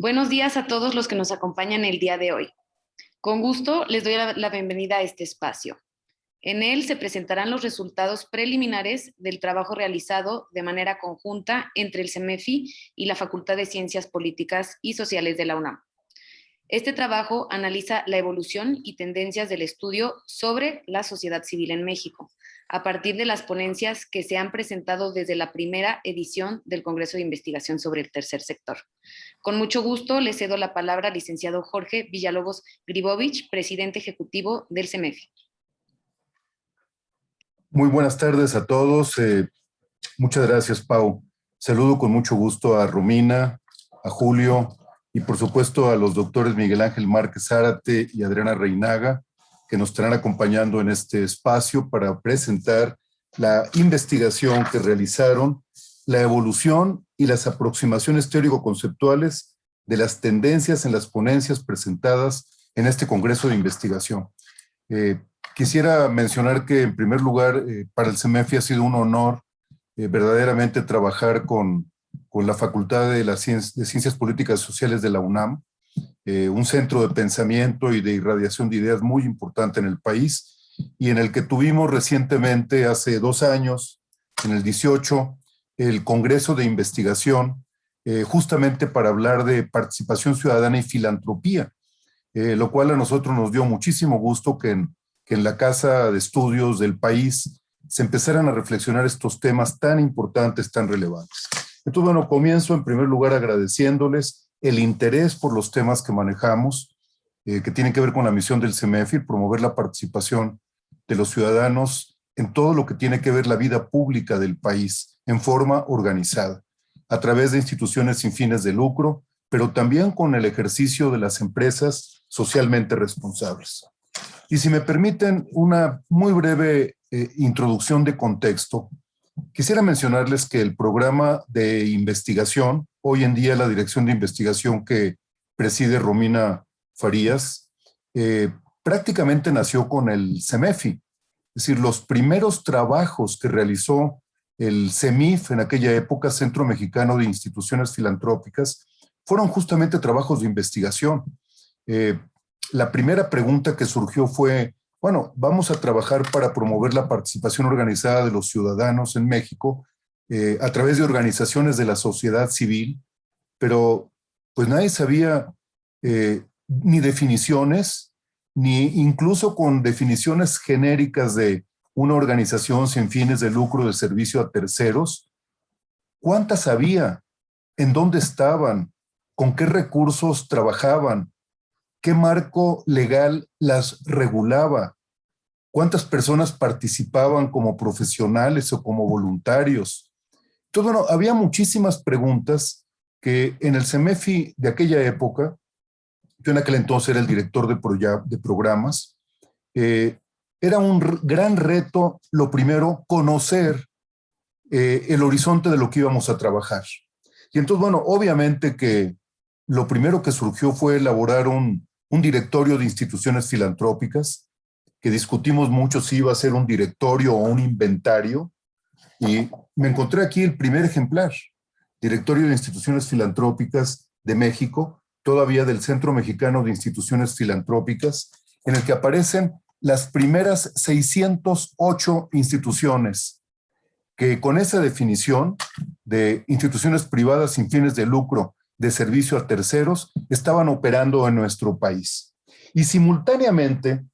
Buenos días a todos los que nos acompañan el día de hoy. Con gusto les doy la bienvenida a este espacio. En él se presentarán los resultados preliminares del trabajo realizado de manera conjunta entre el CEMEFI y la Facultad de Ciencias Políticas y Sociales de la UNAM. Este trabajo analiza la evolución y tendencias del estudio sobre la sociedad civil en México, a partir de las ponencias que se han presentado desde la primera edición del Congreso de Investigación sobre el Tercer Sector. Con mucho gusto le cedo la palabra al licenciado Jorge Villalobos Gribovich, presidente ejecutivo del CEMEFI. Muy buenas tardes a todos. Muchas gracias, Pau. Saludo con mucho gusto a Romina, a Julio y por supuesto a los doctores Miguel Ángel Márquez Zárate y Adriana Reinaga, que nos estarán acompañando en este espacio para presentar la investigación que realizaron, la evolución y las aproximaciones teórico-conceptuales de las tendencias en las ponencias presentadas en este Congreso de Investigación. Quisiera mencionar que, en primer lugar, para el CEMEFI ha sido un honor verdaderamente trabajar con la Facultad de Ciencias Políticas y Sociales de la UNAM, un centro de pensamiento y de irradiación de ideas muy importante en el país, y en el que tuvimos recientemente, hace 2 años, en el 18, el Congreso de Investigación, justamente para hablar de participación ciudadana y filantropía, lo cual a nosotros nos dio muchísimo gusto que en la Casa de Estudios del país se empezaran a reflexionar estos temas tan importantes, tan relevantes. Entonces, bueno, comienzo en primer lugar agradeciéndoles el interés por los temas que manejamos, que tienen que ver con la misión del CEMEFI, promover la participación de los ciudadanos en todo lo que tiene que ver la vida pública del país, en forma organizada, a través de instituciones sin fines de lucro, pero también con el ejercicio de las empresas socialmente responsables. Y si me permiten una muy breve introducción de contexto, quisiera mencionarles que el programa de investigación, hoy en día la dirección de investigación que preside Romina Farías, prácticamente nació con el CEMEFI. Es decir, los primeros trabajos que realizó el CEMIF en aquella época, Centro Mexicano de Instituciones Filantrópicas, fueron justamente trabajos de investigación. La primera pregunta que surgió fue, bueno, vamos a trabajar para promover la participación organizada de los ciudadanos en México a través de organizaciones de la sociedad civil, pero pues nadie sabía ni definiciones, ni incluso con definiciones genéricas de una organización sin fines de lucro de servicio a terceros. ¿Cuántas había? ¿En dónde estaban? ¿Con qué recursos trabajaban? ¿Qué marco legal las regulaba? ¿Cuántas personas participaban como profesionales o como voluntarios? Entonces, bueno, había muchísimas preguntas que en el CEMEFI de aquella época, yo en aquel entonces era el director de programas, era un gran reto, lo primero, conocer el horizonte de lo que íbamos a trabajar. Y entonces, bueno, obviamente que lo primero que surgió fue elaborar un directorio de instituciones filantrópicas, que discutimos mucho si iba a ser un directorio o un inventario, y me encontré aquí el primer ejemplar, Directorio de Instituciones Filantrópicas de México, todavía del Centro Mexicano de Instituciones Filantrópicas, en el que aparecen las primeras 608 instituciones que con esa definición de instituciones privadas sin fines de lucro de servicio a terceros estaban operando en nuestro país. Y simultáneamente,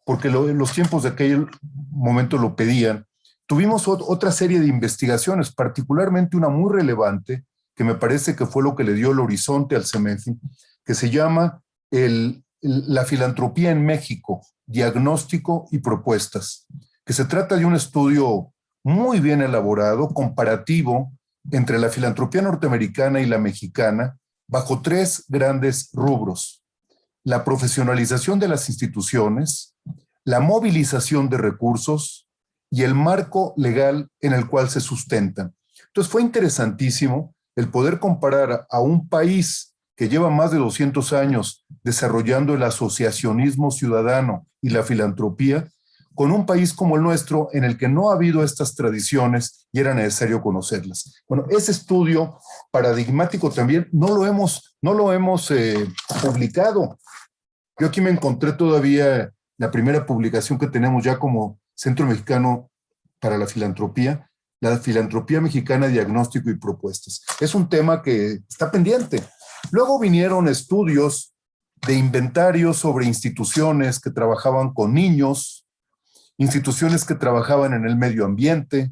porque los tiempos de aquel momento lo pedían, tuvimos otra serie de investigaciones, particularmente una muy relevante, que me parece que fue lo que le dio el horizonte al CEMEFI, que se llama La filantropía en México, diagnóstico y propuestas, que se trata de un estudio muy bien elaborado, comparativo, entre la filantropía norteamericana y la mexicana, bajo 3 grandes rubros: la profesionalización de las instituciones, la movilización de recursos y el marco legal en el cual se sustentan. Entonces fue interesantísimo el poder comparar a un país que lleva más de 200 años desarrollando el asociacionismo ciudadano y la filantropía con un país como el nuestro en el que no ha habido estas tradiciones y era necesario conocerlas. Bueno, ese estudio paradigmático también no lo hemos publicado. Yo aquí me encontré todavía la primera publicación que tenemos ya como Centro Mexicano para la filantropía mexicana, diagnóstico y propuestas. Es un tema que está pendiente. Luego vinieron estudios de inventario sobre instituciones que trabajaban con niños, instituciones que trabajaban en el medio ambiente,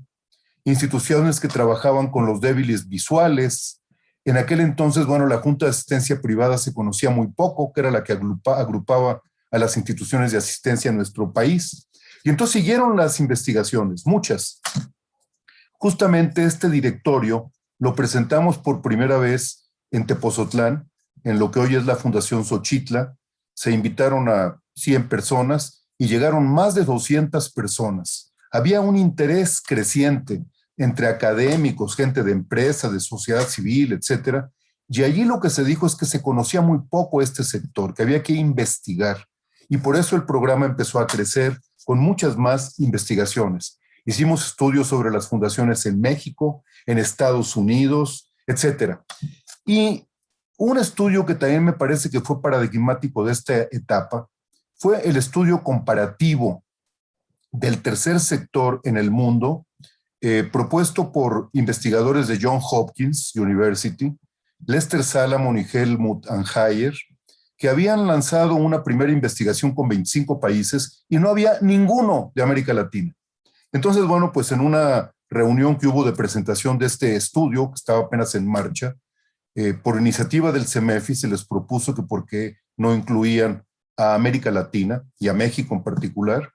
instituciones que trabajaban con los débiles visuales. En aquel entonces, bueno, la Junta de Asistencia Privada se conocía muy poco, que era la que agrupaba a las instituciones de asistencia en nuestro país. Y entonces siguieron las investigaciones, muchas. Justamente este directorio lo presentamos por primera vez en Tepozotlán, en lo que hoy es la Fundación Xochitla. Se invitaron a 100 personas y llegaron más de 200 personas. Había un interés creciente entre académicos, gente de empresa, de sociedad civil, etcétera. Y allí lo que se dijo es que se conocía muy poco este sector, que había que investigar. Y por eso el programa empezó a crecer con muchas más investigaciones. Hicimos estudios sobre las fundaciones en México, en Estados Unidos, etcétera. Y un estudio que también me parece que fue paradigmático de esta etapa fue el estudio comparativo del tercer sector en el mundo, propuesto por investigadores de Johns Hopkins University, Lester Salomon y Helmut Anheier, que habían lanzado una primera investigación con 25 países y no había ninguno de América Latina. Entonces, bueno, pues en una reunión que hubo de presentación de este estudio, que estaba apenas en marcha, por iniciativa del CEMEFI se les propuso que por qué no incluían a América Latina y a México en particular.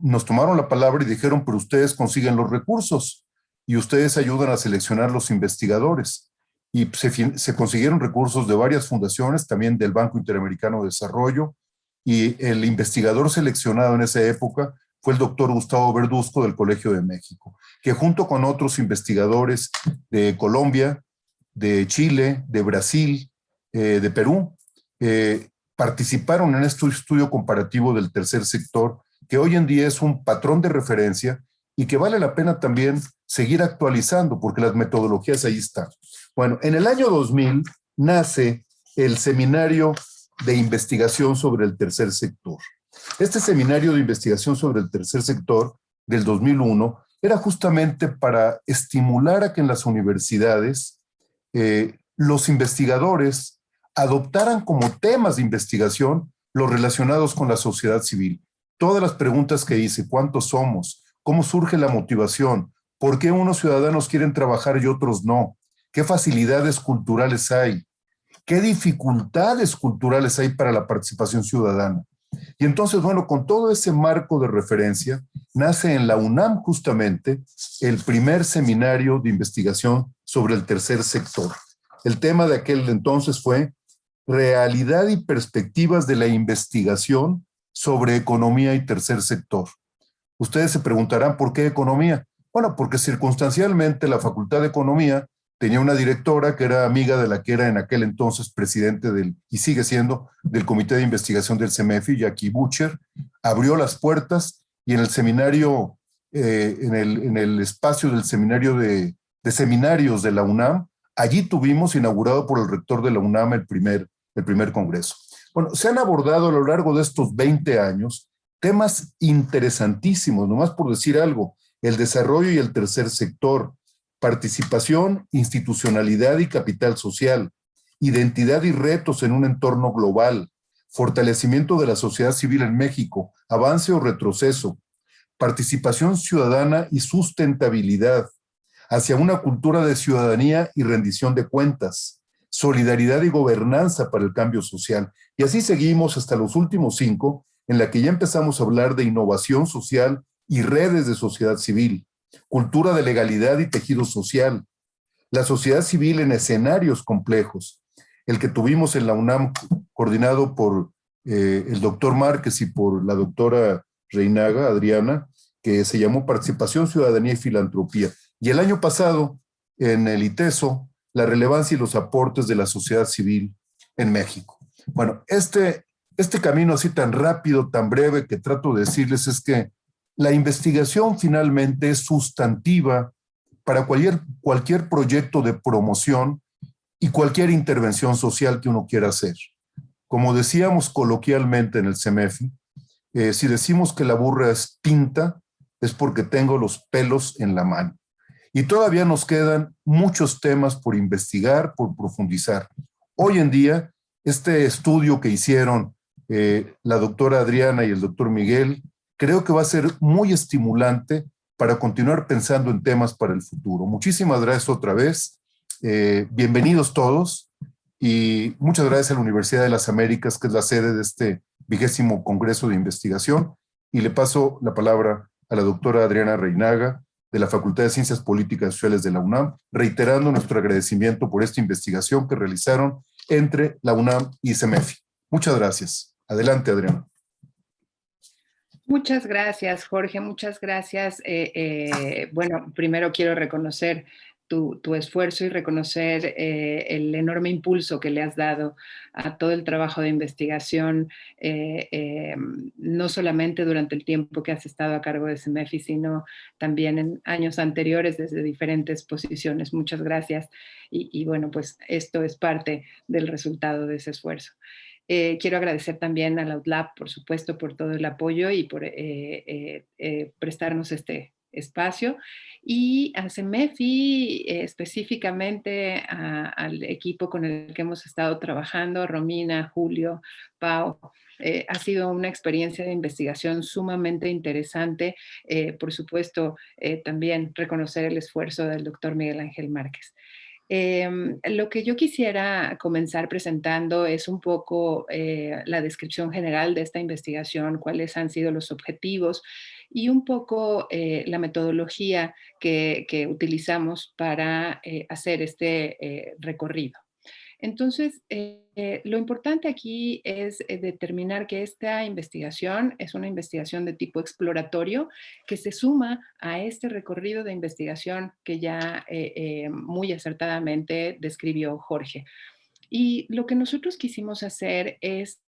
Nos tomaron la palabra y dijeron, pero ustedes consiguen los recursos y ustedes ayudan a seleccionar los investigadores. Y se consiguieron recursos de varias fundaciones, también del Banco Interamericano de Desarrollo, y el investigador seleccionado en esa época fue el doctor Gustavo Verduzco del Colegio de México, que junto con otros investigadores de Colombia, de Chile, de Brasil, de Perú, participaron en este estudio comparativo del tercer sector, que hoy en día es un patrón de referencia y que vale la pena también seguir actualizando, porque las metodologías ahí están. Bueno, en el año 2000 nace el Seminario de Investigación sobre el Tercer Sector. Este Seminario de Investigación sobre el Tercer Sector del 2001 era justamente para estimular a que en las universidades los investigadores adoptaran como temas de investigación los relacionados con la sociedad civil. Todas las preguntas que hice, ¿cuántos somos? ¿Cómo surge la motivación? ¿Por qué unos ciudadanos quieren trabajar y otros no? ¿Qué facilidades culturales hay? ¿Qué dificultades culturales hay para la participación ciudadana? Y entonces, bueno, con todo ese marco de referencia, nace en la UNAM justamente el primer seminario de investigación sobre el tercer sector. El tema de aquel entonces fue realidad y perspectivas de la investigación sobre economía y tercer sector. Ustedes se preguntarán, ¿por qué economía? Bueno, porque circunstancialmente la Facultad de Economía tenía una directora que era amiga de la que era en aquel entonces presidente y sigue siendo, del Comité de Investigación del CEMEFI, Jackie Butcher, abrió las puertas y en el seminario, en el espacio del seminario de seminarios de la UNAM, allí tuvimos inaugurado por el rector de la UNAM el primer congreso. Bueno, se han abordado a lo largo de estos 20 años temas interesantísimos, nomás por decir algo, el desarrollo y el tercer sector, participación, institucionalidad y capital social, identidad y retos en un entorno global, fortalecimiento de la sociedad civil en México, avance o retroceso, participación ciudadana y sustentabilidad, hacia una cultura de ciudadanía y rendición de cuentas, solidaridad y gobernanza para el cambio social. Y así seguimos hasta los últimos 5, en la que ya empezamos a hablar de innovación social y redes de sociedad civil, cultura de legalidad y tejido social, la sociedad civil en escenarios complejos, el que tuvimos en la UNAM coordinado por el doctor Márquez y por la doctora Reinaga, Adriana, que se llamó Participación, Ciudadanía y Filantropía. Y el año pasado, en el ITESO, la relevancia y los aportes de la sociedad civil en México. Bueno, este camino así tan rápido, tan breve que trato de decirles es que La investigación finalmente es sustantiva para cualquier proyecto de promoción y cualquier intervención social que uno quiera hacer. Como decíamos coloquialmente en el CEMEFI, si decimos que la burra es pinta, es porque tengo los pelos en la mano. Y todavía nos quedan muchos temas por investigar, por profundizar. Hoy en día, este estudio que hicieron la doctora Adriana y el doctor Miguel, creo que va a ser muy estimulante para continuar pensando en temas para el futuro. Muchísimas gracias otra vez. Bienvenidos todos y muchas gracias a la Universidad de las Américas, que es la sede de este 20º Congreso de Investigación. Y le paso la palabra a la doctora Adriana Reinaga, de la Facultad de Ciencias Políticas y Sociales de la UNAM, reiterando nuestro agradecimiento por esta investigación que realizaron entre la UNAM y CEMEFI. Muchas gracias. Adelante, Adriana. Muchas gracias, Jorge. Muchas gracias. Bueno, primero quiero reconocer tu esfuerzo y reconocer el enorme impulso que le has dado a todo el trabajo de investigación, no solamente durante el tiempo que has estado a cargo de CEMEFI, sino también en años anteriores desde diferentes posiciones. Muchas gracias. Y bueno, pues esto es parte del resultado de ese esfuerzo. Quiero agradecer también a la UTLAB, por supuesto, por todo el apoyo y por prestarnos este espacio. Y a CEMEFI, específicamente al equipo con el que hemos estado trabajando, Romina, Julio, Pau. Ha sido una experiencia de investigación sumamente interesante. Por supuesto, también reconocer el esfuerzo del doctor Miguel Ángel Márquez. Lo que yo quisiera comenzar presentando es un poco la descripción general de esta investigación, cuáles han sido los objetivos y un poco la metodología que utilizamos para hacer este recorrido. Entonces, lo importante aquí es determinar que esta investigación es una investigación de tipo exploratorio que se suma a este recorrido de investigación que ya muy acertadamente describió Jorge. Y lo que nosotros quisimos hacer es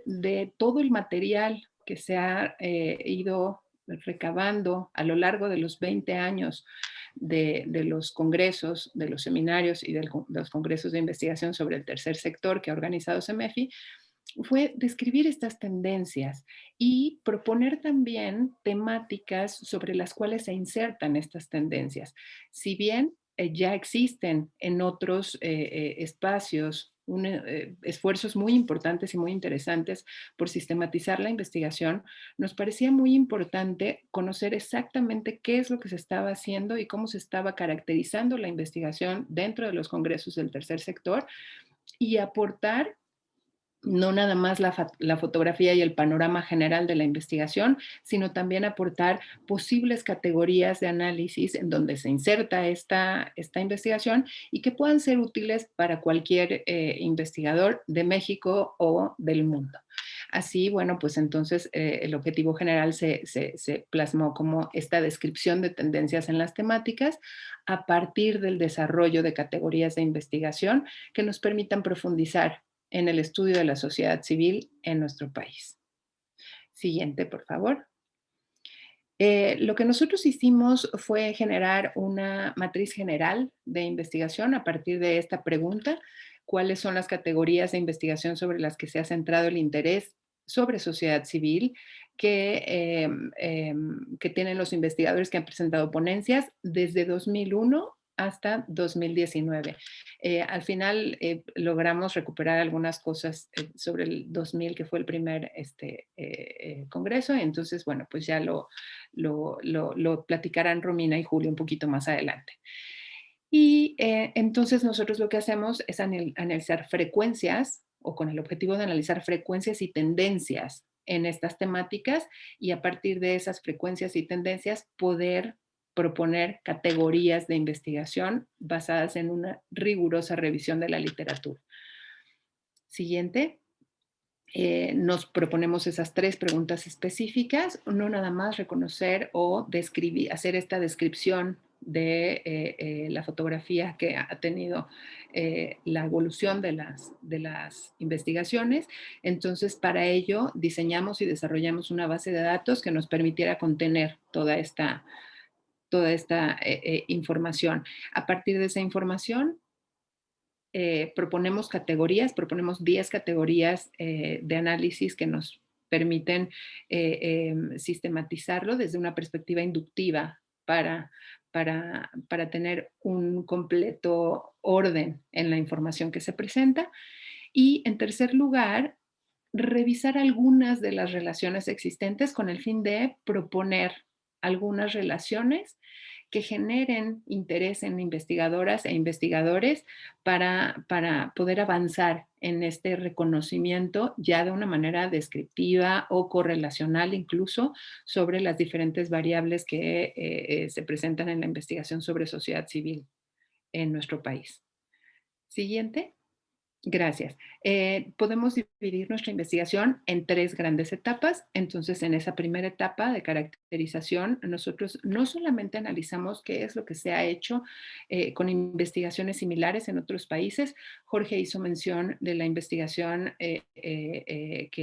de todo el material que se ha ido recabando a lo largo de los 20 años de los congresos, de los seminarios y de los congresos de investigación sobre el tercer sector que ha organizado CEMEFI, fue describir estas tendencias y proponer también temáticas sobre las cuales se insertan estas tendencias. Si bien ya existen en otros espacios esfuerzos muy importantes y muy interesantes por sistematizar la investigación, nos parecía muy importante conocer exactamente qué es lo que se estaba haciendo y cómo se estaba caracterizando la investigación dentro de los congresos del tercer sector y aportar no nada más la fotografía y el panorama general de la investigación, sino también aportar posibles categorías de análisis en donde se inserta esta investigación y que puedan ser útiles para cualquier investigador de México o del mundo. Así, bueno, pues entonces el objetivo general se plasmó como esta descripción de tendencias en las temáticas a partir del desarrollo de categorías de investigación que nos permitan profundizar en el estudio de la sociedad civil en nuestro país. Siguiente, por favor. Lo que nosotros hicimos fue generar una matriz general de investigación a partir de esta pregunta: ¿cuáles son las categorías de investigación sobre las que se ha centrado el interés sobre sociedad civil que tienen los investigadores que han presentado ponencias desde 2001 hasta 2019? Al final logramos recuperar algunas cosas sobre el 2000, que fue el primer congreso, entonces, bueno, pues ya lo platicarán Romina y Julio un poquito más adelante. Y entonces nosotros lo que hacemos es analizar frecuencias, o con el objetivo de analizar frecuencias y tendencias en estas temáticas, y a partir de esas frecuencias y tendencias poder proponer categorías de investigación basadas en una rigurosa revisión de la literatura. Siguiente. Nos proponemos esas 3 preguntas específicas, no nada más reconocer o describir, hacer esta descripción de la fotografía que ha tenido la evolución de las investigaciones. Entonces, para ello diseñamos y desarrollamos una base de datos que nos permitiera contener toda esta información. A partir de esa información, proponemos 10 categorías de análisis que nos permiten sistematizarlo desde una perspectiva inductiva para tener un completo orden en la información que se presenta. Y en tercer lugar, revisar algunas de las relaciones existentes con el fin de proponer algunas relaciones que generen interés en investigadoras e investigadores para poder avanzar en este reconocimiento ya de una manera descriptiva o correlacional incluso sobre las diferentes variables que se presentan en la investigación sobre sociedad civil en nuestro país. Siguiente. Gracias. Podemos dividir nuestra investigación en 3 grandes etapas. Entonces, en esa primera etapa de caracterización, nosotros no solamente analizamos qué es lo que se ha hecho con investigaciones similares en otros países. Jorge hizo mención de la investigación que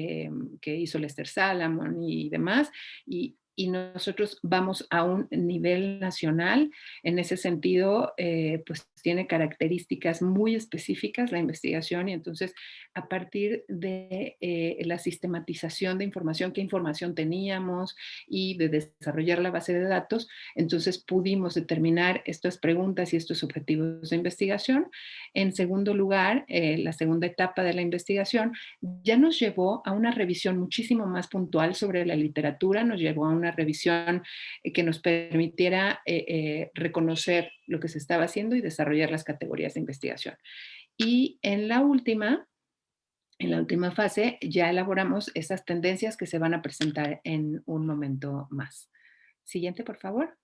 hizo Lester Salomon y demás, y nosotros vamos a un nivel nacional. En ese sentido, pues tiene características muy específicas la investigación, y entonces a partir de la sistematización de información, qué información teníamos y de desarrollar la base de datos, entonces pudimos determinar estas preguntas y estos objetivos de investigación. En segundo lugar, la segunda etapa de la investigación ya nos llevó a una revisión muchísimo más puntual sobre la literatura, nos llevó a una revisión que nos permitiera reconocer lo que se estaba haciendo y desarrollar las categorías de investigación. Y en la última fase ya elaboramos esas tendencias que se van a presentar en un momento más. Siguiente, por favor.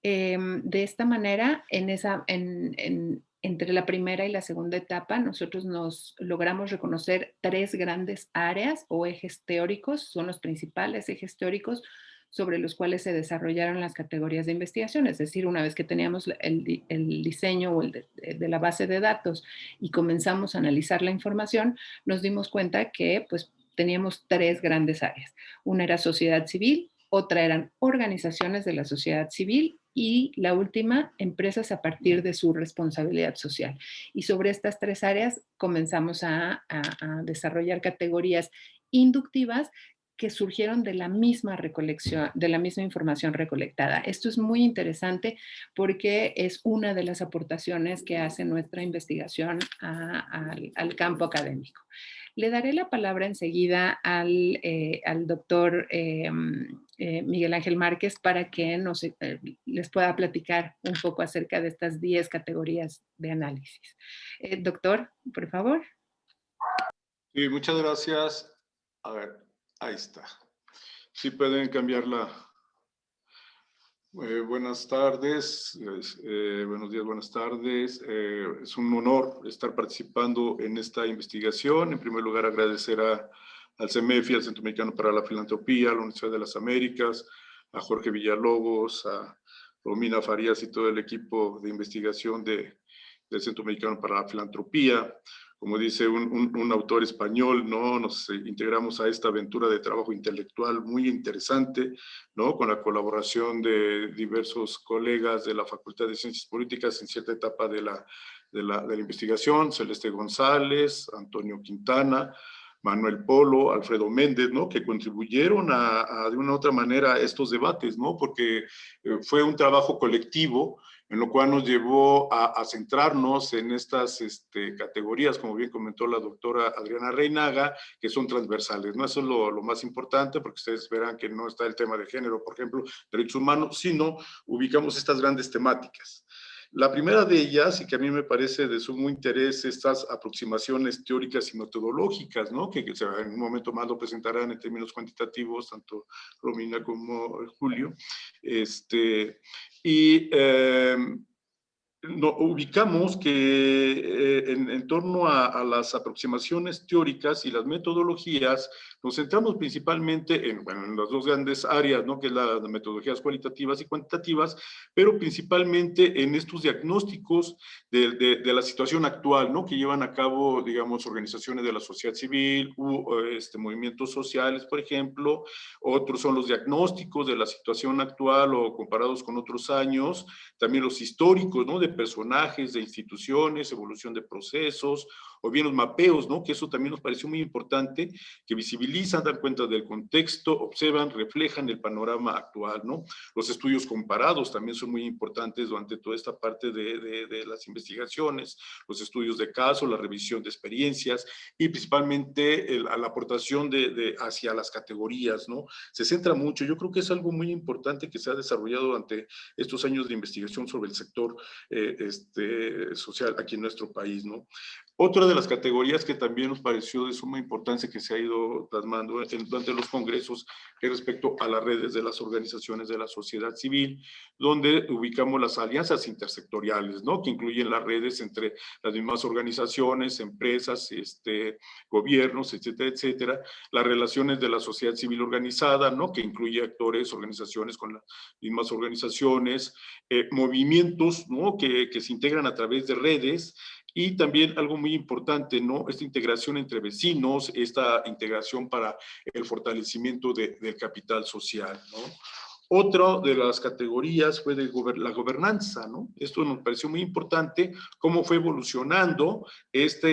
De esta manera, entre la primera y la segunda etapa, nosotros nos logramos reconocer 3 grandes áreas o ejes teóricos, son los principales ejes teóricos sobre los cuales se desarrollaron las categorías de investigación. Es decir, una vez que teníamos el diseño o de la base de datos y comenzamos a analizar la información, nos dimos cuenta que pues, teníamos 3 grandes áreas. Una era sociedad civil, otra eran organizaciones de la sociedad civil y la última, empresas a partir de su responsabilidad social. Y sobre estas 3 áreas comenzamos a desarrollar categorías inductivas que surgieron de la misma recolección, de la misma información recolectada. Esto es muy interesante porque es una de las aportaciones que hace nuestra investigación al campo académico. Le daré la palabra enseguida al doctor Miguel Ángel Márquez para que les pueda platicar un poco acerca de estas 10 categorías de análisis. Doctor, por favor. Sí, muchas gracias. A ver, ahí está. Sí pueden cambiarla. Buenas tardes, buenos días, buenas tardes. Es un honor estar participando en esta investigación. En primer lugar, agradecer al CEMEFI, al Centro Mexicano para la Filantropía, a la Universidad de las Américas, a Jorge Villalobos, a Romina Farías y todo el equipo de investigación del Centro Mexicano para la Filantropía. Como dice un autor español, ¿no? Nos integramos a esta aventura de trabajo intelectual muy interesante, ¿no? Con la colaboración de diversos colegas de la Facultad de Ciencias Políticas en cierta etapa de la investigación, Celeste González, Antonio Quintana, Manuel Polo, Alfredo Méndez, ¿no? Que contribuyeron de una u otra manera a estos debates, ¿no? Porque fue un trabajo colectivo en lo cual nos llevó a centrarnos en estas categorías, como bien comentó la doctora Adriana Reinaga, que son transversales, ¿no? Eso es lo más importante, porque ustedes verán que no está el tema de género, por ejemplo, derechos humanos, sino ubicamos estas grandes temáticas. La primera de ellas, y que a mí me parece de sumo interés, estas aproximaciones teóricas y metodológicas, ¿no? Que en un momento más lo presentarán en términos cuantitativos, tanto Romina como Julio. ubicamos que en torno a las aproximaciones teóricas y las metodologías, nos centramos principalmente en las dos grandes áreas, ¿no? Que es las metodologías cualitativas y cuantitativas, pero principalmente en estos diagnósticos de la situación actual, ¿no? Que llevan a cabo, digamos, organizaciones de la sociedad civil, movimientos sociales, por ejemplo. Otros son los diagnósticos de la situación actual o comparados con otros años, también los históricos, ¿no? De personajes, de instituciones, evolución de procesos, o bien los mapeos, ¿no? Que eso también nos pareció muy importante, que visibilizan, dan cuenta del contexto, observan, reflejan el panorama actual, ¿no? Los estudios comparados también son muy importantes durante toda esta parte de las investigaciones, los estudios de caso, la revisión de experiencias y principalmente la aportación hacia las categorías, ¿no? Se centra mucho, yo creo que es algo muy importante que se ha desarrollado durante estos años de investigación sobre el sector social aquí en nuestro país, ¿no? Otra de las categorías que también nos pareció de suma importancia que se ha ido plasmando durante los congresos es respecto a las redes de las organizaciones de la sociedad civil, donde ubicamos las alianzas intersectoriales, ¿no? Que incluyen las redes entre las mismas organizaciones, empresas, gobiernos, etcétera, etcétera. Las relaciones de la sociedad civil organizada, ¿no? Que incluye actores, organizaciones con las mismas organizaciones, movimientos, ¿no? Que se integran a través de redes. Y también algo muy importante, ¿no? Esta integración entre vecinos, esta integración para el fortalecimiento del capital social, ¿no? Otra de las categorías fue la gobernanza, ¿no? Esto nos pareció muy importante, cómo fue evolucionando esta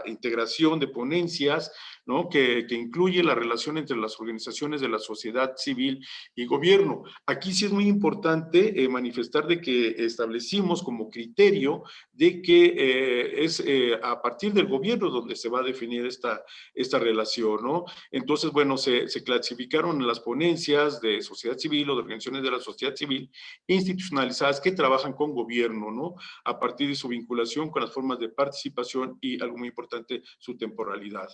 integración de ponencias, ¿no? Que incluye la relación entre las organizaciones de la sociedad civil y gobierno. Aquí sí es muy importante manifestar de que establecimos como criterio de que es a partir del gobierno donde se va a definir esta relación, ¿no? Entonces, bueno, se clasificaron las ponencias de sociedad civil o de organizaciones de la sociedad civil institucionalizadas que trabajan con gobierno, ¿no? A partir de su vinculación con las formas de participación y, algo muy importante, su temporalidad.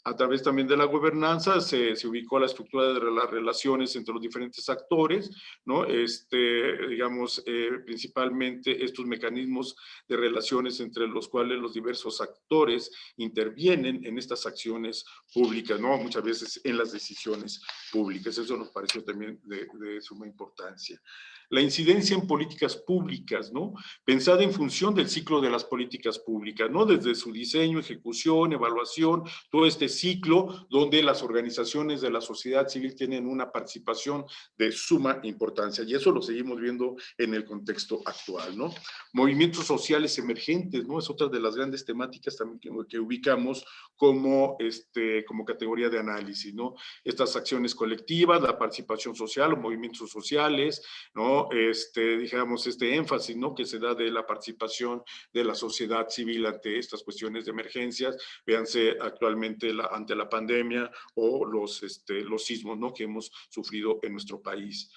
A través también de la gobernanza se ubicó la estructura de las relaciones entre los diferentes actores, ¿no? Digamos, principalmente estos mecanismos de relaciones entre los cuales los diversos actores intervienen en estas acciones públicas, ¿no? Muchas veces en las decisiones públicas. Eso nos pareció también de suma importancia. La incidencia en políticas públicas, ¿no? Pensada en función del ciclo de las políticas públicas, ¿no? Desde su diseño, ejecución, evaluación, todo este ciclo donde las organizaciones de la sociedad civil tienen una participación de suma importancia. Y eso lo seguimos viendo en el contexto actual, ¿no? Movimientos sociales emergentes, ¿no? Es otra de las grandes temáticas también que ubicamos como categoría de análisis, ¿no? Estas acciones colectivas, la participación social, los movimientos sociales, ¿no? Digamos, este énfasis, ¿no? Que se da de la participación de la sociedad civil ante estas cuestiones de emergencias, véanse actualmente ante la pandemia o los sismos, ¿no? Que hemos sufrido en nuestro país.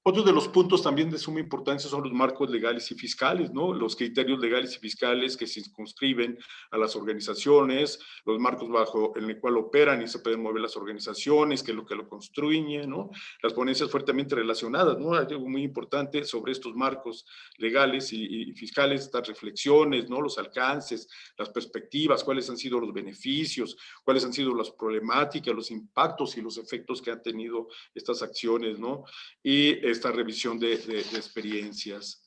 Otro de los puntos también de suma importancia son los marcos legales y fiscales, ¿no? Los criterios legales y fiscales que se circunscriben a las organizaciones, los marcos bajo el cual operan y se pueden mover las organizaciones, que es lo que lo construye, ¿no? Las ponencias fuertemente relacionadas, ¿no? Hay algo muy importante sobre estos marcos legales y fiscales, estas reflexiones, ¿no? Los alcances, las perspectivas, cuáles han sido los beneficios, cuáles han sido las problemáticas, los impactos y los efectos que han tenido estas acciones, ¿no? Y esta revisión de experiencias.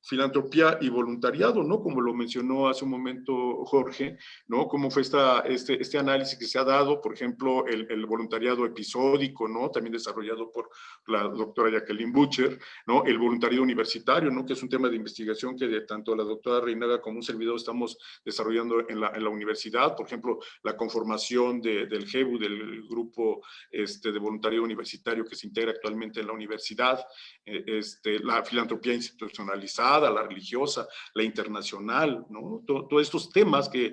Filantropía y voluntariado, ¿no? Como lo mencionó hace un momento Jorge, ¿no? Cómo fue este análisis que se ha dado, por ejemplo, el voluntariado episódico, ¿no? También desarrollado por la doctora Jacqueline Butcher, ¿no? El voluntariado universitario, ¿no? Que es un tema de investigación que tanto la doctora Reinaga como un servidor estamos desarrollando en la universidad, por ejemplo, la conformación del GEBU, del grupo de voluntariado universitario que se integra actualmente en la universidad, la filantropía institucionalizada, la religiosa, la internacional, ¿no? Todos estos temas que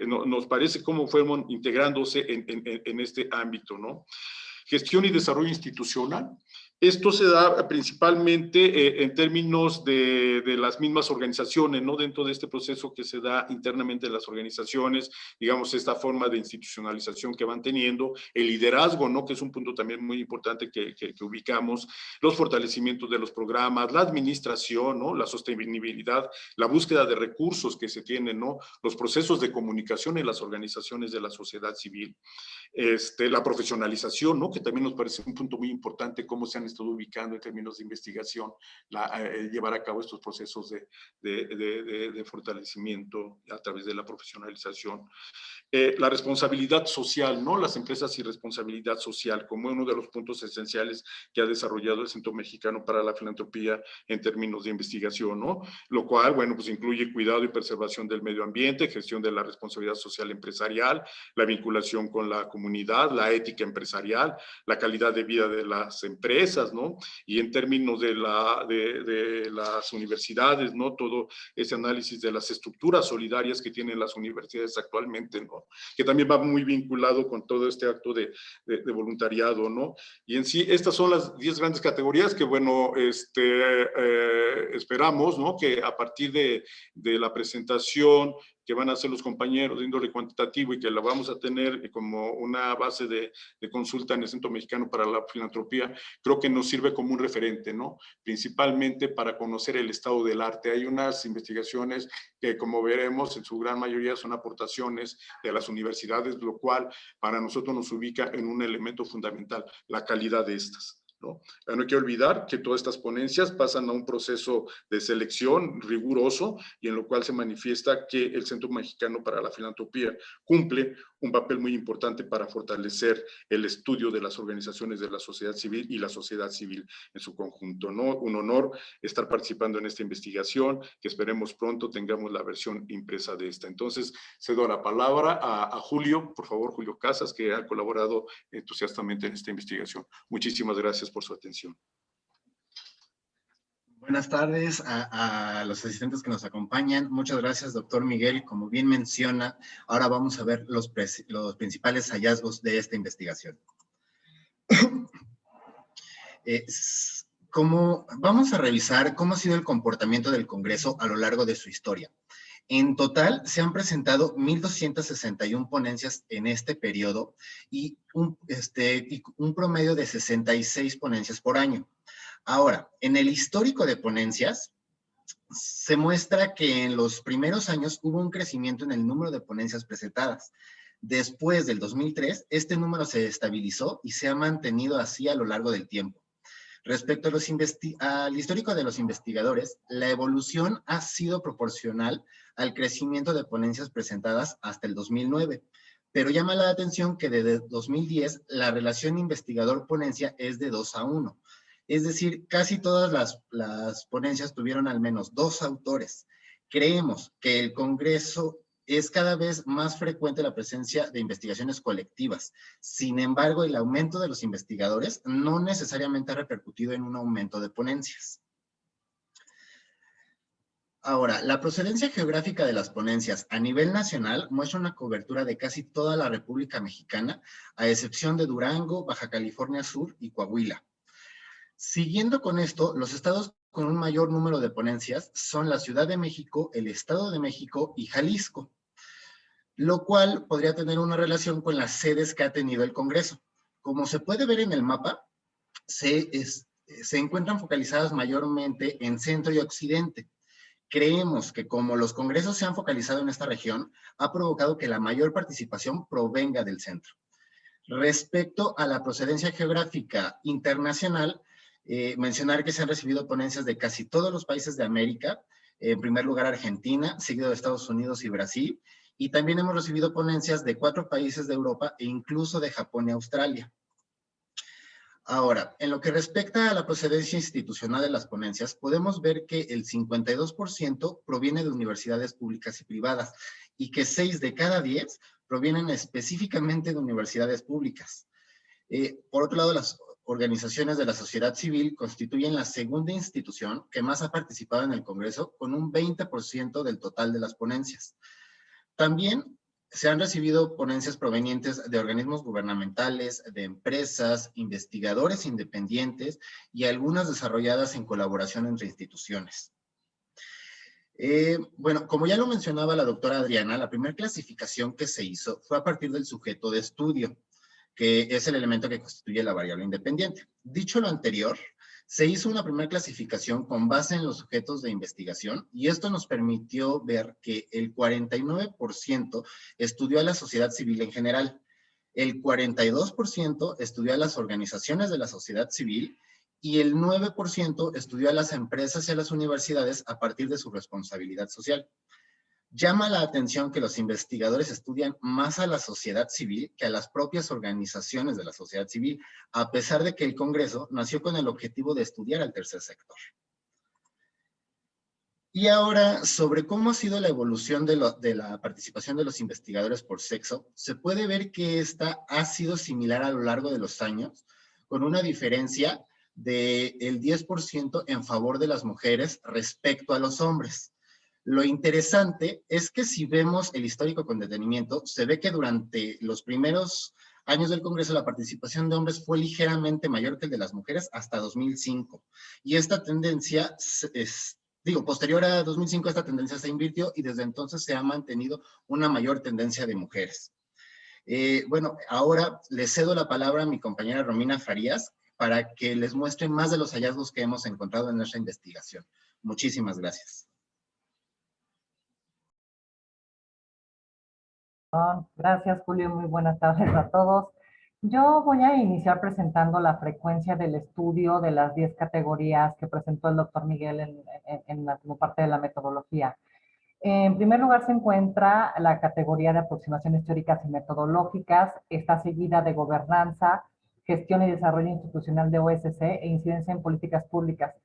nos parece cómo fueron integrándose en este ámbito, ¿no? Gestión y desarrollo institucional. Esto se da principalmente en términos de las mismas organizaciones, ¿no? Dentro de este proceso que se da internamente en las organizaciones, digamos, esta forma de institucionalización que van teniendo, el liderazgo, ¿no? Que es un punto también muy importante que ubicamos, los fortalecimientos de los programas, la administración, ¿no? La sostenibilidad, la búsqueda de recursos que se tienen, ¿no? Los procesos de comunicación en las organizaciones de la sociedad civil. La profesionalización, ¿no? Que también nos parece un punto muy importante, cómo se han estado ubicando en términos de investigación, llevar a cabo estos procesos de fortalecimiento a través de la profesionalización. La responsabilidad social, ¿no? Las empresas y responsabilidad social, como uno de los puntos esenciales que ha desarrollado el Centro Mexicano para la Filantropía en términos de investigación, ¿no? Lo cual, bueno, pues incluye cuidado y preservación del medio ambiente, gestión de la responsabilidad social empresarial, la vinculación con la comunidad, la ética empresarial, la calidad de vida de las empresas, ¿no? Y en términos de las universidades, ¿no? Todo ese análisis de las estructuras solidarias que tienen las universidades actualmente, ¿no? Que también va muy vinculado con todo este acto de voluntariado, ¿no? Y en sí, estas son las 10 grandes categorías que, bueno, esperamos, ¿no? Que a partir de la presentación que van a hacer los compañeros de índole cuantitativo y que la vamos a tener como una base de consulta en el Centro Mexicano para la Filantropía, creo que nos sirve como un referente, ¿no? Principalmente para conocer el estado del arte. Hay unas investigaciones que, como veremos, en su gran mayoría son aportaciones de las universidades, lo cual para nosotros nos ubica en un elemento fundamental, la calidad de estas. ¿No? No hay que olvidar que todas estas ponencias pasan a un proceso de selección riguroso y en lo cual se manifiesta que el Centro Mexicano para la Filantropía cumple un papel muy importante para fortalecer el estudio de las organizaciones de la sociedad civil y la sociedad civil en su conjunto, ¿no? Un honor estar participando en esta investigación, que esperemos pronto tengamos la versión impresa de esta. Entonces, cedo la palabra a Julio, por favor, Julio Casas, que ha colaborado entusiastamente en esta investigación. Muchísimas gracias por su atención. Buenas tardes a los asistentes que nos acompañan. Muchas gracias, doctor Miguel. Como bien menciona, ahora vamos a ver los principales hallazgos de esta investigación. Vamos a revisar cómo ha sido el comportamiento del Congreso a lo largo de su historia. En total, se han presentado 1,261 ponencias en este periodo y un promedio de 66 ponencias por año. Ahora, en el histórico de ponencias, se muestra que en los primeros años hubo un crecimiento en el número de ponencias presentadas. Después del 2003, este número se estabilizó y se ha mantenido así a lo largo del tiempo. Respecto al histórico de los investigadores, la evolución ha sido proporcional al crecimiento de ponencias presentadas hasta el 2009, pero llama la atención que desde 2010 la relación investigador-ponencia es de 2:1. Es decir, casi todas las ponencias tuvieron al menos 2 autores. Creemos que el Congreso es cada vez más frecuente la presencia de investigaciones colectivas. Sin embargo, el aumento de los investigadores no necesariamente ha repercutido en un aumento de ponencias. Ahora, la procedencia geográfica de las ponencias a nivel nacional muestra una cobertura de casi toda la República Mexicana, a excepción de Durango, Baja California Sur y Coahuila. Siguiendo con esto, los estados con un mayor número de ponencias son la Ciudad de México, el Estado de México y Jalisco, lo cual podría tener una relación con las sedes que ha tenido el Congreso. Como se puede ver en el mapa, se encuentran focalizadas mayormente en centro y occidente. Creemos que como los congresos se han focalizado en esta región, ha provocado que la mayor participación provenga del centro. Respecto a la procedencia geográfica internacional, mencionar que se han recibido ponencias de casi todos los países de América, en primer lugar Argentina, seguido de Estados Unidos y Brasil, y también hemos recibido ponencias de 4 países de Europa e incluso de Japón y Australia. Ahora, en lo que respecta a la procedencia institucional de las ponencias, podemos ver que el 52% proviene de universidades públicas y privadas y que 6 de cada 10 provienen específicamente de universidades públicas. Por otro lado, las organizaciones de la sociedad civil constituyen la segunda institución que más ha participado en el Congreso, con un 20% del total de las ponencias. También Se han recibido ponencias provenientes de organismos gubernamentales, de empresas, investigadores independientes y algunas desarrolladas en colaboración entre instituciones. Bueno, como ya lo mencionaba la doctora Adriana, la primera clasificación que se hizo fue a partir del sujeto de estudio, que es el elemento que constituye la variable independiente. Dicho lo anterior, se hizo una primera clasificación con base en los sujetos de investigación y esto nos permitió ver que el 49% estudió a la sociedad civil en general, el 42% estudió a las organizaciones de la sociedad civil y el 9% estudió a las empresas y a las universidades a partir de su responsabilidad social. Llama la atención que los investigadores estudian más a la sociedad civil que a las propias organizaciones de la sociedad civil, a pesar de que el Congreso nació con el objetivo de estudiar al tercer sector. Y ahora, sobre cómo ha sido la evolución de la participación de los investigadores por sexo, se puede ver que esta ha sido similar a lo largo de los años, con una diferencia del 10% en favor de las mujeres respecto a los hombres. Lo interesante es que si vemos el histórico con detenimiento, se ve que durante los primeros años del Congreso la participación de hombres fue ligeramente mayor que el de las mujeres hasta 2005. Y esta tendencia, posterior a 2005, esta tendencia se invirtió y desde entonces se ha mantenido una mayor tendencia de mujeres. Bueno, ahora le cedo la palabra a mi compañera Romina Farías para que les muestre más de los hallazgos que hemos encontrado en nuestra investigación. Muchísimas gracias. Gracias, Julio. Muy buenas tardes a todos. Yo voy a iniciar presentando la frecuencia del estudio de las 10 categorías que presentó el doctor Miguel como parte de la metodología. En primer lugar se encuentra la categoría de aproximaciones teóricas y metodológicas. Está seguida de gobernanza, gestión y desarrollo institucional de OSC e incidencia en políticas públicas,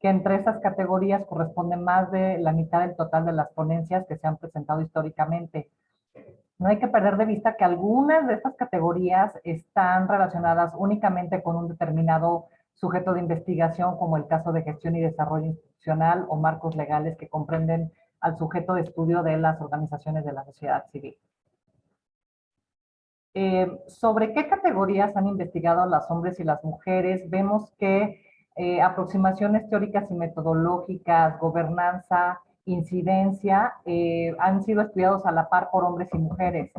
que entre estas categorías corresponden más de la mitad del total de las ponencias que se han presentado históricamente. No hay que perder de vista que algunas de estas categorías están relacionadas únicamente con un determinado sujeto de investigación, como el caso de gestión y desarrollo institucional o marcos legales que comprenden al sujeto de estudio de las organizaciones de la sociedad civil. Sobre qué categorías han investigado los hombres y las mujeres, vemos que aproximaciones teóricas y metodológicas, gobernanza, incidencia, han sido estudiados a la par por hombres y mujeres.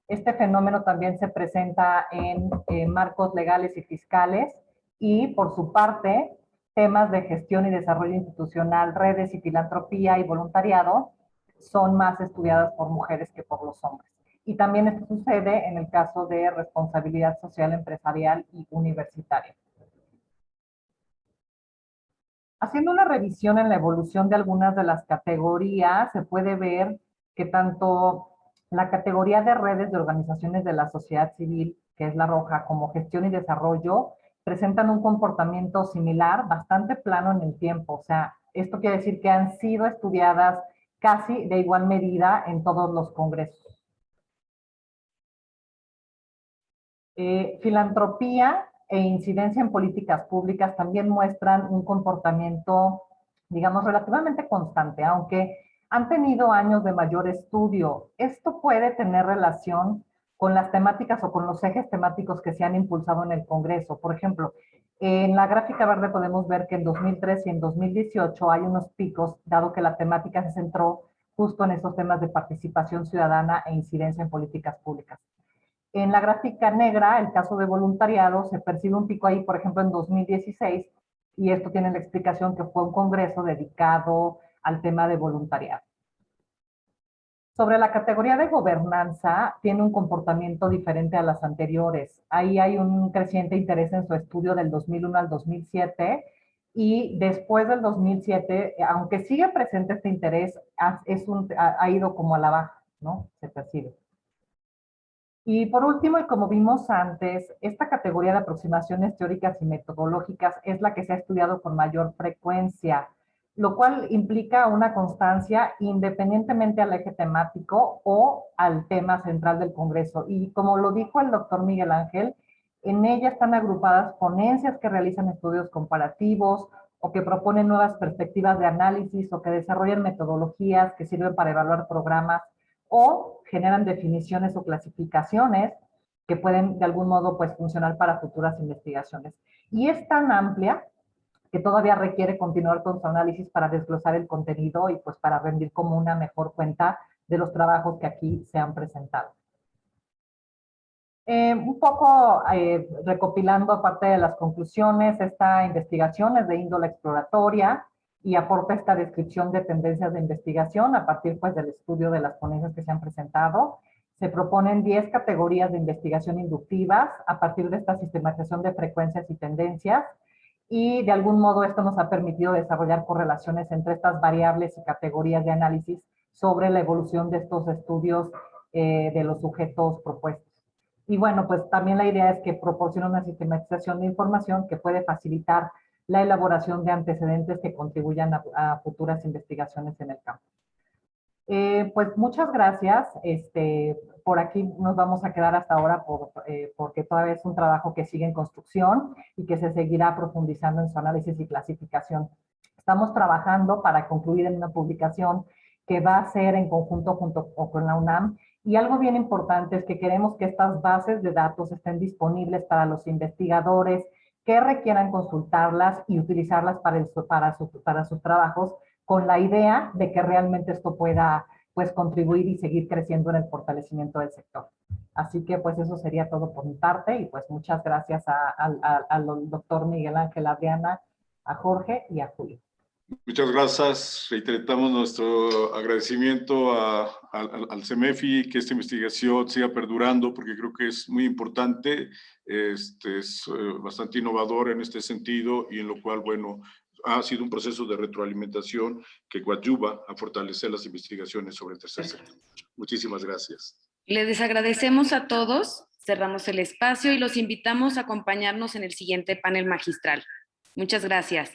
Este fenómeno también se presenta en marcos legales y fiscales y, por su parte, temas de gestión y desarrollo institucional, redes y filantropía y voluntariado son más estudiadas por mujeres que por los hombres. Y también esto sucede en el caso de responsabilidad social empresarial y universitaria. Haciendo una revisión en la evolución de algunas de las categorías, se puede ver que tanto la categoría de redes de organizaciones de la sociedad civil, que es la roja, como gestión y desarrollo, presentan un comportamiento similar, bastante plano en el tiempo. O sea, esto quiere decir que han sido estudiadas casi de igual medida en todos los congresos. Filantropía e incidencia en políticas públicas también muestran un comportamiento, digamos, relativamente constante, aunque han tenido años de mayor estudio. Esto puede tener relación con las temáticas o con los ejes temáticos que se han impulsado en el Congreso. Por ejemplo, en la gráfica verde podemos ver que en 2013 y en 2018 hay unos picos, dado que la temática se centró justo en esos temas de participación ciudadana e incidencia en políticas públicas. En la gráfica negra, el caso de voluntariado, se percibe un pico ahí, por ejemplo, en 2016, y esto tiene la explicación que fue un congreso dedicado al tema de voluntariado. Sobre la categoría de gobernanza, tiene un comportamiento diferente a las anteriores. Ahí hay un creciente interés en su estudio del 2001 al 2007, y después del 2007, aunque sigue presente este interés, ha ido como a la baja, ¿no? Se percibe. Y por último, y como vimos antes, esta categoría de aproximaciones teóricas y metodológicas es la que se ha estudiado con mayor frecuencia, lo cual implica una constancia independientemente al eje temático o al tema central del Congreso. Y como lo dijo el doctor Miguel Ángel, en ella están agrupadas ponencias que realizan estudios comparativos o que proponen nuevas perspectivas de análisis o que desarrollan metodologías que sirven para evaluar programas o generan definiciones o clasificaciones que pueden de algún modo pues funcionar para futuras investigaciones. Y es tan amplia que todavía requiere continuar con su análisis para desglosar el contenido y pues para rendir como una mejor cuenta de los trabajos que aquí se han presentado. Un poco recopilando parte de las conclusiones, esta investigación es de índole exploratoria y aporta esta descripción de tendencias de investigación a partir pues del estudio de las ponencias que se han presentado. Se proponen 10 categorías de investigación inductivas a partir de esta sistematización de frecuencias y tendencias, y de algún modo esto nos ha permitido desarrollar correlaciones entre estas variables y categorías de análisis sobre la evolución de estos estudios de los sujetos propuestos. Y bueno, pues también la idea es que proporciona una sistematización de información que puede facilitar la elaboración de antecedentes que contribuyan a futuras investigaciones en el campo. Pues muchas gracias. Por aquí nos vamos a quedar hasta ahora porque todavía es un trabajo que sigue en construcción y que se seguirá profundizando en su análisis y clasificación. Estamos trabajando para concluir en una publicación que va a ser en conjunto junto con la UNAM. Y algo bien importante es que queremos que estas bases de datos estén disponibles para los investigadores que requieran consultarlas y utilizarlas para sus trabajos, con la idea de que realmente esto pueda pues contribuir y seguir creciendo en el fortalecimiento del sector. Así que pues eso sería todo por mi parte y pues muchas gracias al doctor Miguel Ángel, Adriana, a Jorge y a Julio. Muchas gracias. Reiteramos nuestro agradecimiento al CEMEFI, que esta investigación siga perdurando, porque creo que es muy importante, es bastante innovador en este sentido, y en lo cual, bueno, ha sido un proceso de retroalimentación que coadyuva a fortalecer las investigaciones sobre el tercer sector. Muchísimas gracias. Les agradecemos a todos, cerramos el espacio y los invitamos a acompañarnos en el siguiente panel magistral. Muchas gracias.